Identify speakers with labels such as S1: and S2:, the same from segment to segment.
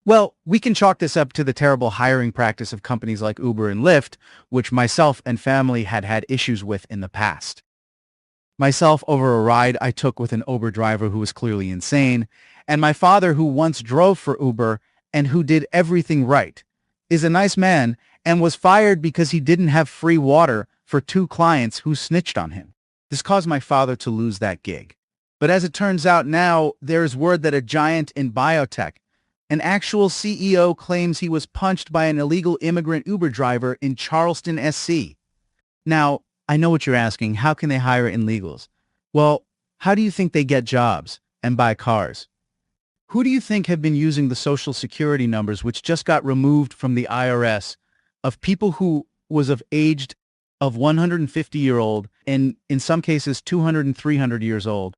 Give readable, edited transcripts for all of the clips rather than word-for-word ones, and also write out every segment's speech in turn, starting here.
S1: Well, we can chalk this up to the terrible hiring practice of companies like Uber and Lyft, which myself and family had issues with in the past. Myself over a ride I took with an Uber driver who was clearly insane, and my father who once drove for Uber and who did everything right, is a nice man and was fired because he didn't have free water for two clients who snitched on him. This caused my father to lose that gig. But as it turns out now, there is word that a giant in biotech, an actual CEO, claims he was punched by an illegal immigrant Uber driver in Charleston, SC. Now, I know what you're asking. How can they hire illegals? Well, how do you think they get jobs and buy cars? Who do you think have been using the social security numbers which just got removed from the IRS of people who was of aged of 150-year-old and in some cases 200 and 300 years old?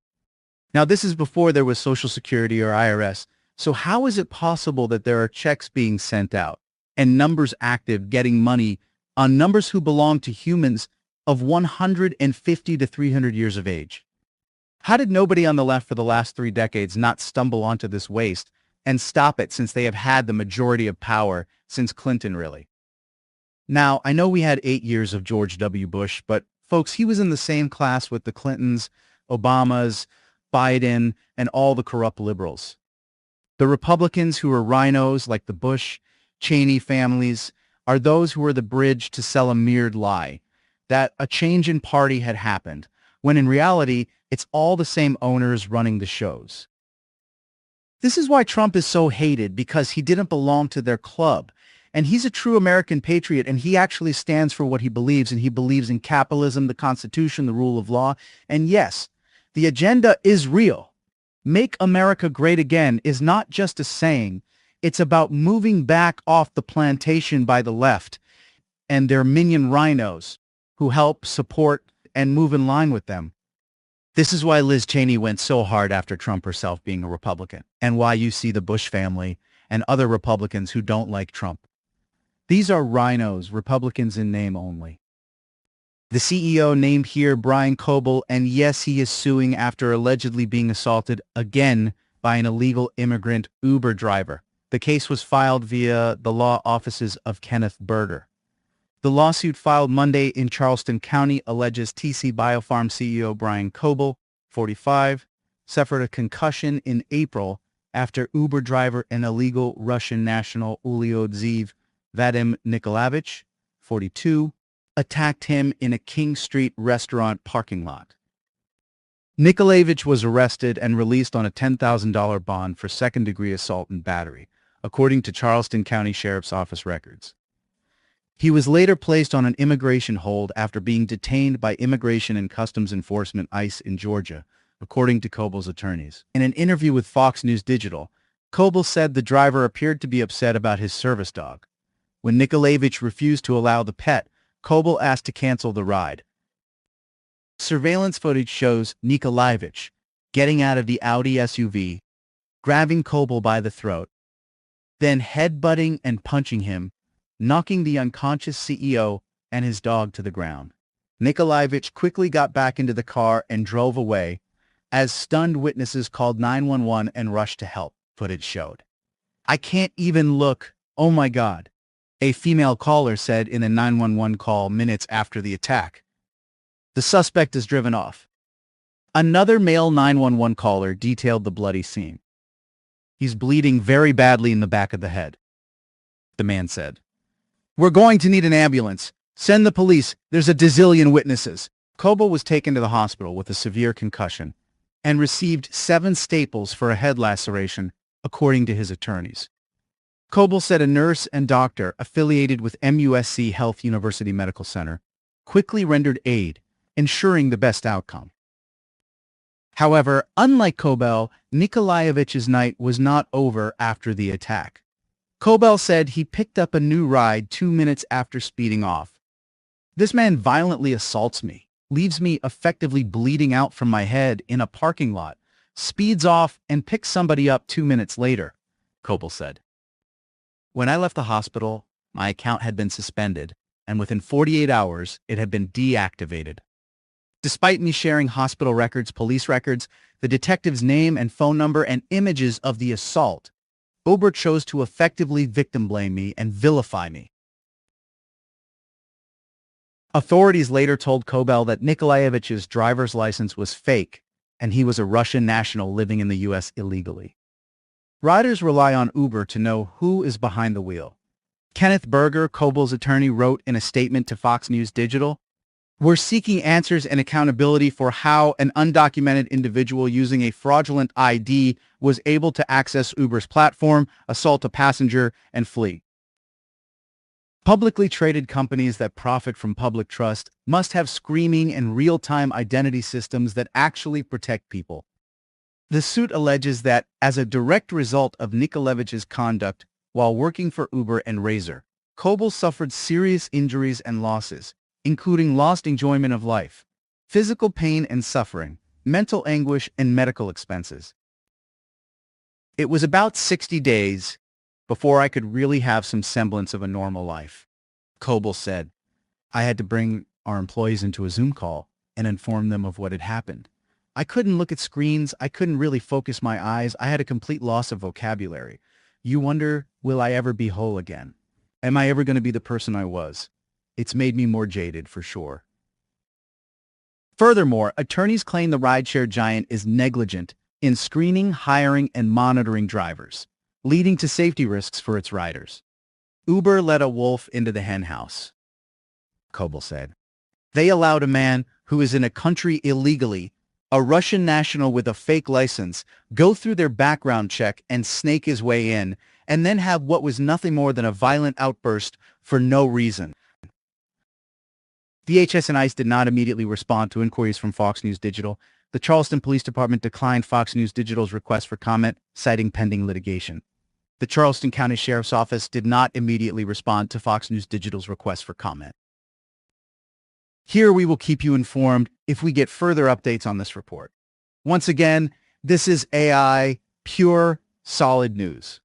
S1: Now, this is before there was Social Security or IRS. So how is it possible that there are checks being sent out and numbers active getting money on numbers who belong to humans of 150 to 300 years of age? How did nobody on the left for the last 3 decades not stumble onto this waste and stop it, since they have had the majority of power since Clinton, really? Now, I know we had 8 years of George W. Bush, but folks, he was in the same class with the Clintons, Obamas, Biden, and all the corrupt liberals. The Republicans who are rhinos like the Bush, Cheney families are those who are the bridge to sell a mirrored lie that a change in party had happened, when in reality, it's all the same owners running the shows. This is why Trump is so hated, because he didn't belong to their club. And he's a true American patriot, and he actually stands for what he believes, and he believes in capitalism, the Constitution, the rule of law. And yes, the agenda is real. Make America Great Again is not just a saying. It's about moving back off the plantation by the left and their minion rhinos who help support and move in line with them. This is why Liz Cheney went so hard after Trump herself being a Republican, and why you see the Bush family and other Republicans who don't like Trump. These are rhinos, Republicans in name only. The CEO named here, Brian Coble, and yes, he is suing after allegedly being assaulted again by an illegal immigrant Uber driver. The case was filed via the law offices of Kenneth Berger. The lawsuit filed Monday in Charleston County alleges TC Biopharm CEO Brian Coble, 45, suffered a concussion in April after Uber driver and illegal Russian national Ulyodzev Vadim Nikolaevich, 42, attacked him in a King Street restaurant parking lot. Nikolaevich was arrested and released on a $10,000 bond for second-degree assault and battery, according to Charleston County Sheriff's Office records. He was later placed on an immigration hold after being detained by Immigration and Customs Enforcement ICE in Georgia, according to Coble's attorneys. In an interview with Fox News Digital, Coble said the driver appeared to be upset about his service dog. When Nikolaevich refused to allow the pet, Coble asked to cancel the ride. Surveillance footage shows Nikolaevich getting out of the Audi SUV, grabbing Coble by the throat, then headbutting and punching him, knocking the unconscious CEO and his dog to the ground. Nikolaevich quickly got back into the car and drove away, as stunned witnesses called 911 and rushed to help, footage showed. "I can't even look, oh my God," a female caller said in a 911 call minutes after the attack. The suspect is driven off. Another male 911 caller detailed the bloody scene. "He's bleeding very badly in the back of the head," the man said. "We're going to need an ambulance. Send the police. There's a dozillion witnesses." Coble was taken to the hospital with a severe concussion and received 7 staples for a head laceration, according to his attorneys. Coble said a nurse and doctor affiliated with MUSC Health University Medical Center quickly rendered aid, ensuring the best outcome. However, unlike Coble, Nikolaevich's night was not over after the attack. Coble said he picked up a new ride 2 minutes after speeding off. "This man violently assaults me, leaves me effectively bleeding out from my head in a parking lot, speeds off and picks somebody up 2 minutes later," Coble said. "When I left the hospital, my account had been suspended, and within 48 hours, it had been deactivated. Despite me sharing hospital records, police records, the detective's name and phone number, and images of the assault, Uber chose to effectively victim blame me and vilify me. Authorities later told Kobel that Nikolaevich's driver's license was fake, and he was a Russian national living in the U.S. illegally. Riders rely on Uber to know who is behind the wheel. Kenneth Berger, Kobel's attorney, wrote in a statement to Fox News Digital, "We're seeking answers and accountability for how an undocumented individual using a fraudulent ID was able to access Uber's platform, assault a passenger, and flee. Publicly traded companies that profit from public trust must have screaming and real-time identity systems that actually protect people." The suit alleges that, as a direct result of Nikolaevich's conduct while working for Uber and Razor, Kobel suffered serious injuries and losses, including lost enjoyment of life, physical pain and suffering, mental anguish, and medical expenses. "It was about 60 days before I could really have some semblance of a normal life," Kobel said. "I had to bring our employees into a Zoom call and inform them of what had happened. I couldn't look at screens. I couldn't really focus my eyes. I had a complete loss of vocabulary. You wonder, will I ever be whole again? Am I ever going to be the person I was? It's made me more jaded, for sure." Furthermore, attorneys claim the rideshare giant is negligent in screening, hiring, and monitoring drivers, leading to safety risks for its riders. "Uber let a wolf into the henhouse," Kobel said. "They allowed a man who is in a country illegally, a Russian national with a fake license, go through their background check and snake his way in, and then have what was nothing more than a violent outburst for no reason." DHS and ICE did not immediately respond to inquiries from Fox News Digital. The Charleston Police Department declined Fox News Digital's request for comment, citing pending litigation. The Charleston County Sheriff's Office did not immediately respond to Fox News Digital's request for comment. Here we will keep you informed if we get further updates on this report. Once again, this is AI, pure, solid news.